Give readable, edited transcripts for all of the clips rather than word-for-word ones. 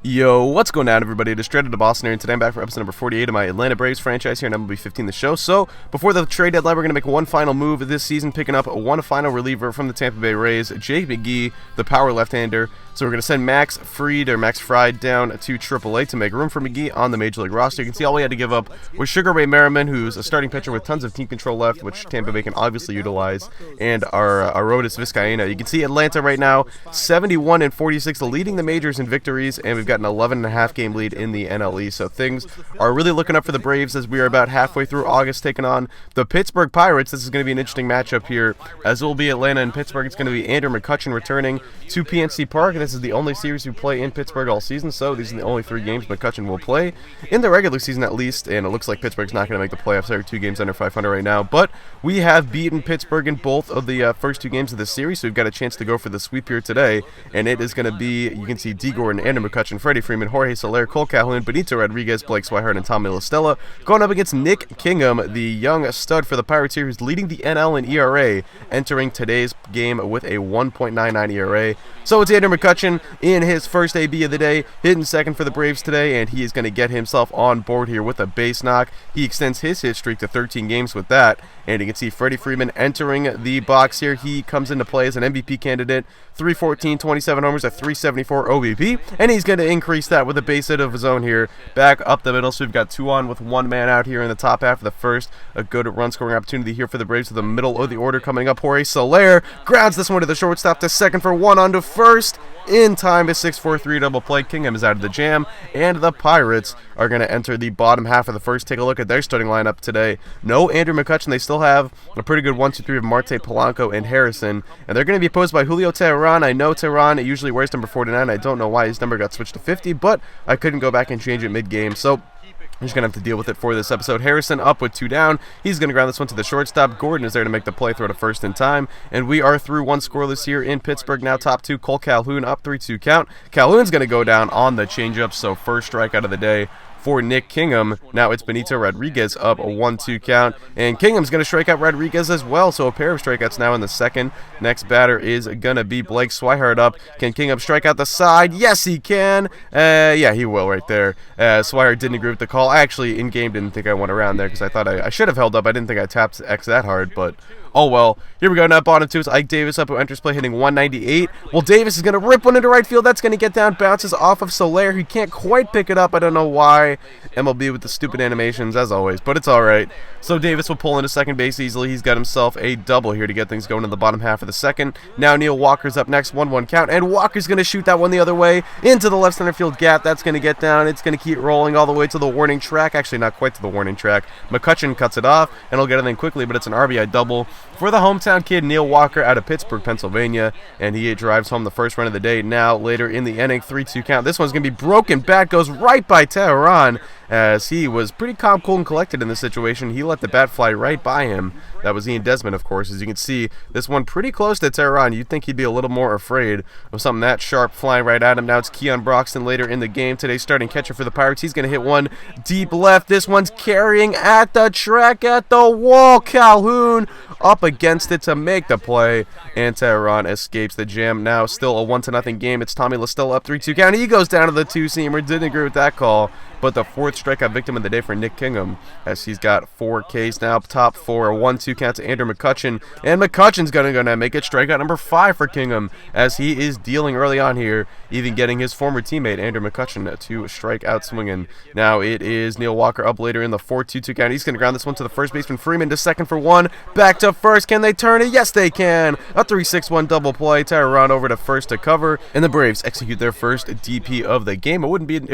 Yo, what's going on, everybody? It is Dreaded to Boston here, and today I'm back for episode number 48 of my Atlanta Braves franchise here on MLB 15 The Show. So, before the trade deadline, we're going to make one final move this season, picking up one final reliever from the Tampa Bay Rays, Jake McGee, the power left-hander. So we're going to send Max Fried down to AAA to make room for McGee on the Major League roster. You can see all we had to give up was Sugar Ray Merriman, who's a starting pitcher with tons of team control left, which Tampa Bay can obviously utilize, and our Arodys Vizcaína. You can see Atlanta right now, 71-46, leading the majors in victories, and we've got an 11.5 game lead in the NL East. So things are really looking up for the Braves as we are about halfway through August, taking on the Pittsburgh Pirates. This is going to be an interesting matchup here, as it will be Atlanta and Pittsburgh. It's going to be Andrew McCutchen returning to PNC Park. This is the only series we play in Pittsburgh all season, so these are the only 3 games McCutchen will play in the regular season at least, and it looks like Pittsburgh's not going to make the playoffs. They're 2 games under 500 right now, but we have beaten Pittsburgh in both of the first 2 games of this series, so we've got a chance to go for the sweep here today, and it is going to be, you can see D. Gordon, Andrew McCutchen, Freddie Freeman, Jorge Soler, Cole Calhoun, Benito Rodriguez, Blake Swihart, and Tommy LaStella going up against Nick Kingham, the young stud for the Pirates here, who's leading the NL in ERA, entering today's game with a 1.99 ERA. So it's Andrew McCutchen in his first AB of the day, hitting second for the Braves today, and he is going to get himself on board here with a base knock. He extends his hit streak to 13 games with that, and you can see Freddie Freeman entering the box here. He comes into play as an MVP candidate, 314, 27 homers, a 374 OBP, and he's going to increase that with a base hit of his own here, back up the middle. So we've got 2 on with 1 man out here in the top half of the first. A good run scoring opportunity here for the Braves with the middle of the order coming up. Jorge Soler grounds this one to the shortstop to second for 1 on to first. In time, a 6-4-3 double play. Kingham is out of the jam, and the Pirates are going to enter the bottom half of the first. Take a look at their starting lineup today. No Andrew McCutchen. They still have a pretty good 1-2-3 of Marte, Polanco, and Harrison, and they're going to be opposed by Julio Teheran. I know Teheran usually wears number 49. I don't know why his number got switched to 50, but I couldn't go back and change it mid-game, so I'm just going to have to deal with it for this episode. Harrison up with 2 down. He's going to ground this one to the shortstop. Gordon is there to make the play, throw to first in time. And we are through 1 scoreless here in Pittsburgh. Now top 2, Cole Calhoun up 3-2 count. Calhoun's going to go down on the changeup, so first strikeout of the day for Nick Kingham. Now it's Benito Rodriguez up a 1-2 count, and Kingham's going to strike out Rodriguez as well, so a pair of strikeouts now in the second. Next batter is going to be Blake Swihart up. Can Kingham strike out the side? Yes, he can. Yeah, he will right there. Swihart didn't agree with the call. I actually, in-game, didn't think I went around there because I thought I should have held up. I didn't think I tapped X that hard, but oh well. Here we go. Now bottom 2 is Ike Davis up, who enters play hitting 198. Well, Davis is going to rip one into right field. That's going to get down. Bounces off of Soler. He can't quite pick it up. I don't know why. MLB with the stupid animations, as always, but it's alright. So Davis will pull into second base easily. He's got himself a double here to get things going in the bottom half of the second. Now Neil Walker's up next, 1-1 count, and Walker's going to shoot that one the other way into the left center field gap. That's going to get down. It's going to keep rolling all the way to the warning track. Actually, not quite to the warning track. McCutchen cuts it off, and he'll get it in quickly, but it's an RBI double for the hometown kid, Neil Walker, out of Pittsburgh, Pennsylvania, and he drives home the first run of the day. Now, later in the inning, 3-2 count. This one's going to be broken. Bat goes right by Teheran, as he was pretty calm, cool, and collected in this situation. He let the bat fly right by him. That was Ian Desmond, of course. As you can see, this one pretty close to Teheran. You'd think he'd be a little more afraid of something that sharp flying right at him. Now it's Keon Broxton later in the game. Today's starting catcher for the Pirates. He's going to hit one deep left. This one's carrying at the track, at the wall. Calhoun up against it to make the play, and Teheran escapes the jam. Now still a 1-0 game. It's Tommy LaStella up 3-2 count. He goes down to the 2-seamer. Didn't agree with that call, but the 4th strikeout victim of the day for Nick Kingham, as he's got 4 Ks now. Top 4, a 1-2 count to Andrew McCutchen, and McCutchen's going to make it strikeout number 5 for Kingham, as he is dealing early on here, even getting his former teammate Andrew McCutchen to strike out swinging. Now it is Neil Walker up later in the 4-2 count. He's going to ground this one to the first baseman Freeman to second for 1. Back to first. Can they turn it? Yes, they can. A 3-6-1 double play. Teheran over to first to cover, and the Braves execute their first DP of the game. It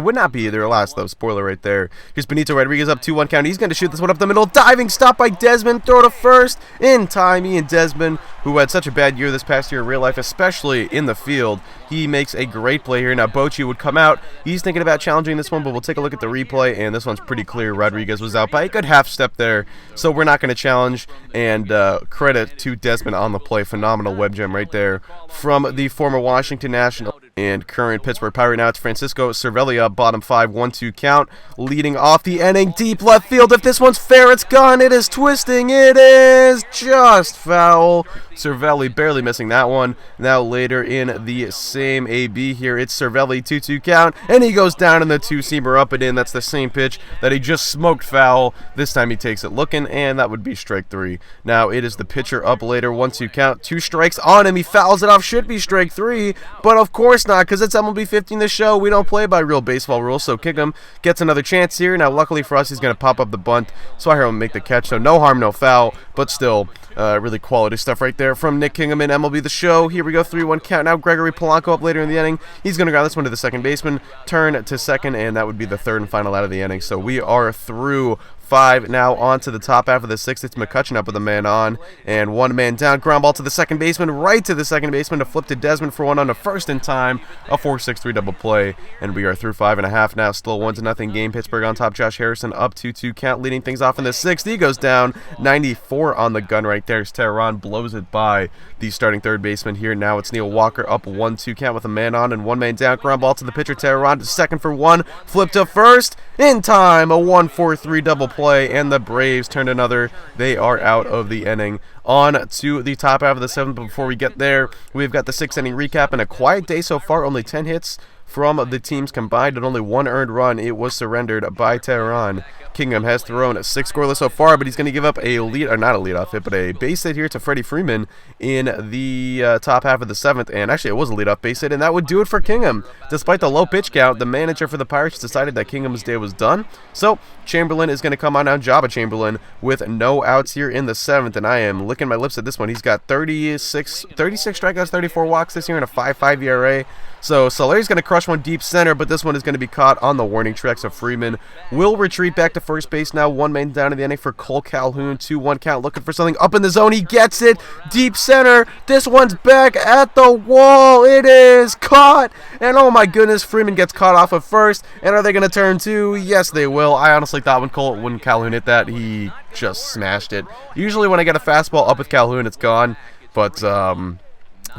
would not be their last, though. Spoiler right there. Here's Benito Rodriguez up 2-1 count. He's going to shoot this one up the middle. Diving stop by Desmond. Throw to first. In time, Ian Desmond, who had such a bad year this past year in real life, especially in the field, he makes a great play here. Now Bochy would come out. He's thinking about challenging this one, but we'll take a look at the replay, and this one's pretty clear. Rodriguez was out by a good half step there, so we're not going to challenge, and credit to Desmond on the play. Phenomenal web gem right there from the former Washington National. And current Pittsburgh Pirate now, it's Francisco Cervelli up, bottom 5, 1-2 count, leading off the inning, deep left field. If this one's fair, it's gone. It is twisting. It is just foul. Cervelli barely missing that one. Now later in the same AB here, it's Cervelli, 2-2 count, and he goes down in the two-seamer up and in. That's the same pitch that he just smoked foul. This time he takes it looking, and that would be strike 3. Now it is the pitcher up later, 1-2 count, 2 strikes on him. He fouls it off, should be strike 3, but of course not, because it's MLB 15 the show. We don't play by real baseball rules, so Kingham gets another chance here. Now luckily for us, he's going to pop up the bunt, so I hear him make the catch, so no harm, no foul, but still really quality stuff right there from Nick Kingham in MLB the show. Here we go, 3-1 count. Now Gregory Polanco up later in the inning. He's going to ground this one to the second baseman, turn to second, and that would be the third and final out of the inning. So we are through 5 now on to the top half of the 6th. It's McCutcheon up with a man on and 1 man down. Ground ball to the second baseman, right to the second baseman to flip to Desmond for 1 on the first in time. A 4-6-3 double play, and we are through 5.5 now. Still 1-0 game. Pittsburgh on top. Josh Harrison up 2-2 count, leading things off in the 6th. He goes down. 94 on the gun right there. Tehran blows it by the starting third baseman here. Now it's Neil Walker up 1-2 count with a man on and 1 man down. Ground ball to the pitcher. Tehran to second for 1. Flip to first in time. A 1-4-3 double play, and the Braves turned another. They are out of the inning. On to the top half of the 7th. Before we get there, we've got the 6th inning recap, and a quiet day so far. Only 10 hits from the teams combined and only 1 earned run. It was surrendered by Tehran. Kingham has thrown 6 scoreless so far, but he's going to give up a lead, or not a leadoff hit, but a base hit here to Freddie Freeman in the top half of the 7th. And actually, it was a leadoff base hit, and that would do it for Kingham. Despite the low pitch count, the manager for the Pirates decided that Kingham's day was done. So Chamberlain is going to come on now, Jabba Chamberlain, with no outs here in the 7th, and I am licking my lips at this one. He's got 36 strikeouts, 34 walks this year, and a 5.5 ERA. So Soleri's going to crush one deep center, but this one is going to be caught on the warning track. So Freeman will retreat back to first base now. 1 man down in the inning for Cole Calhoun. 2-1 count, looking for something up in the zone. He gets it. Deep center. This one's back at the wall. It is caught. And oh my goodness, Freeman gets caught off of first. And are they going to turn 2? Yes, they will. I honestly thought when Calhoun hit that, he just smashed it. Usually when I get a fastball up with Calhoun, it's gone. But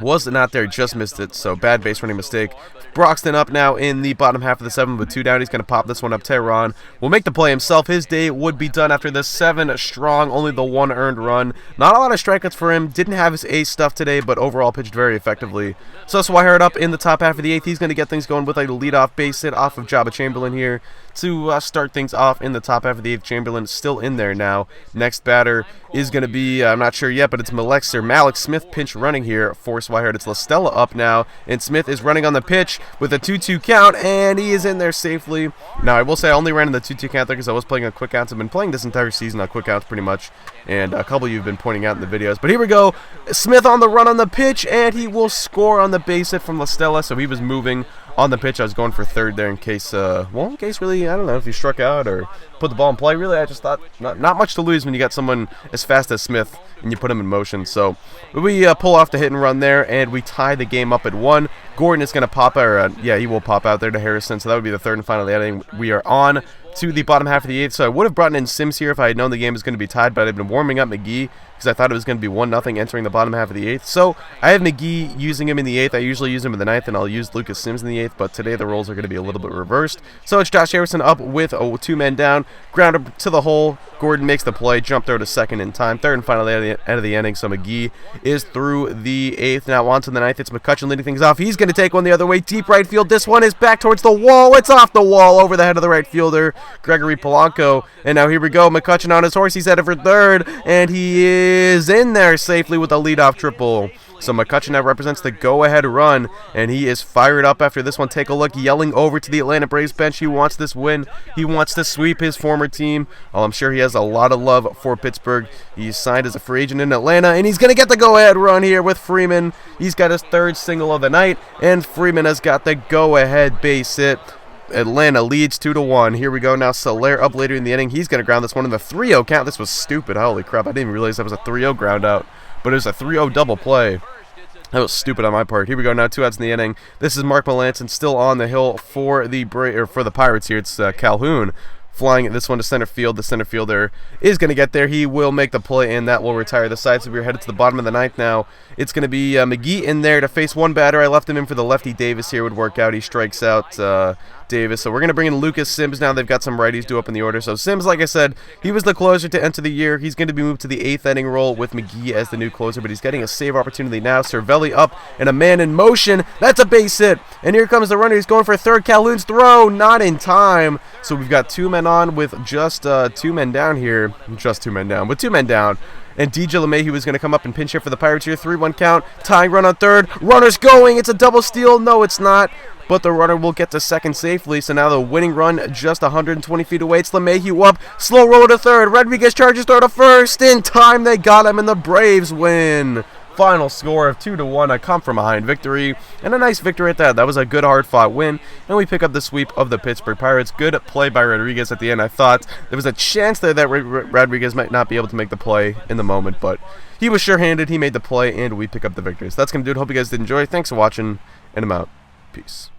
was not there, just missed it. So bad base running mistake. Broxton up now in the bottom half of the 7th with 2 down. He's going to pop this one up. Tehran will make the play himself. His day would be done after this 7 strong, only the 1 earned run. Not a lot of strikeouts for him. Didn't have his ace stuff today, but overall pitched very effectively. So Swihart up in the top half of the 8th. He's going to get things going with a leadoff base hit off of Jabba Chamberlain here to start things off in the top half of the 8th. Chamberlain still in there now. Next batter is going to be, I'm not sure yet, but it's Malik Smith pinch running here for Swihart. It's LaStella up now, and Smith is running on the pitch with a 2-2 count, and he is in there safely. Now, I will say I only ran in the 2-2 count there because I was playing on quick counts. I've been playing this entire season on quick counts pretty much, and a couple of you have been pointing out in the videos. But here we go. Smith on the run on the pitch, and he will score on the base hit from LaStella, so he was moving on the pitch. I was going for third there in case really, I don't know if he struck out or put the ball in play. Really, I just thought not much to lose when you got someone as fast as Smith and you put him in motion. So we pull off the hit and run there, and we tie the game up at 1. Gordon is going to pop out, he will pop out there to Harrison. So that would be the third and final of the inning. We are on to the bottom half of the 8th. So I would have brought in Sims here if I had known the game was going to be tied, but I've been warming up McGee because I thought it was going to be 1-0 entering the bottom half of the 8th. So I have McGee using him in the 8th. I usually use him in the 9th, and I'll use Lucas Sims in the 8th, but today the roles are going to be a little bit reversed. So it's Josh Harrison up with 2 men down, grounder to the hole. Gordon makes the play, jump throw to second in time. Third and final end of the inning. So McGee is through the 8th. Now on to the 9th. It's McCutcheon leading things off. He's going to take one the other way, deep right field. This one is back towards the wall. It's off the wall over the head of the right fielder, Gregory Polanco. And now here we go. McCutcheon on his horse. He's headed for third, and he is in there safely with a leadoff triple. So McCutcheon now represents the go-ahead run, and he is fired up after this one. Take a look, yelling over to the Atlanta Braves bench. He wants this win. He wants to sweep his former team. Oh, I'm sure he has a lot of love for Pittsburgh. He's signed as a free agent in Atlanta, and he's going to get the go-ahead run here with Freeman. He's got his 3rd single of the night, and Freeman has got the go-ahead base hit. Atlanta leads 2-1. Here we go now. Soler up later in the inning. He's going to ground this one in the 3-0 count. This was stupid. Holy crap. I didn't even realize that was a 3-0 ground out. But it was a 3-0 double play. That was stupid on my part. Here we go now. 2 outs in the inning. This is Mark Melanson still on the hill for the Pirates here. It's Calhoun flying this one to center field. The center fielder is going to get there. He will make the play, and that will retire the side. So we're headed to the bottom of the ninth now. It's going to be McGee in there to face one batter. I left him in for the lefty. Davis here would work out. He strikes out Davis. So we're going to bring in Lucas Sims now. They've got some righties due up in the order. So Sims, like I said, he was the closer to enter the year. He's going to be moved to the 8th inning role with McGee as the new closer, but he's getting a save opportunity now. Cervelli up and a man in motion. That's a base hit. And here comes the runner. He's going for a third. Calhoun's throw, not in time. So we've got 2 men on with just 2 men down here. Just 2 men down, with 2 men down. And DJ LeMahieu was going to come up and pinch hit for the Pirates here. 3-1 count. Tying run on third. Runner's going. It's a double steal. No, it's not. But the runner will get to second safely. So now the winning run just 120 feet away. It's LeMahieu up. Slow roll to third. Rodriguez charges throw to first. In time, they got him, and the Braves win. Final score of 2-1, a come-from-behind victory, and a nice victory at that. That was a good, hard-fought win, and we pick up the sweep of the Pittsburgh Pirates. Good play by Rodriguez at the end. I thought there was a chance there that Rodriguez might not be able to make the play in the moment, but he was sure-handed. He made the play, and we pick up the victory. So that's going to do it. Hope you guys did enjoy. Thanks for watching, and I'm out. Peace.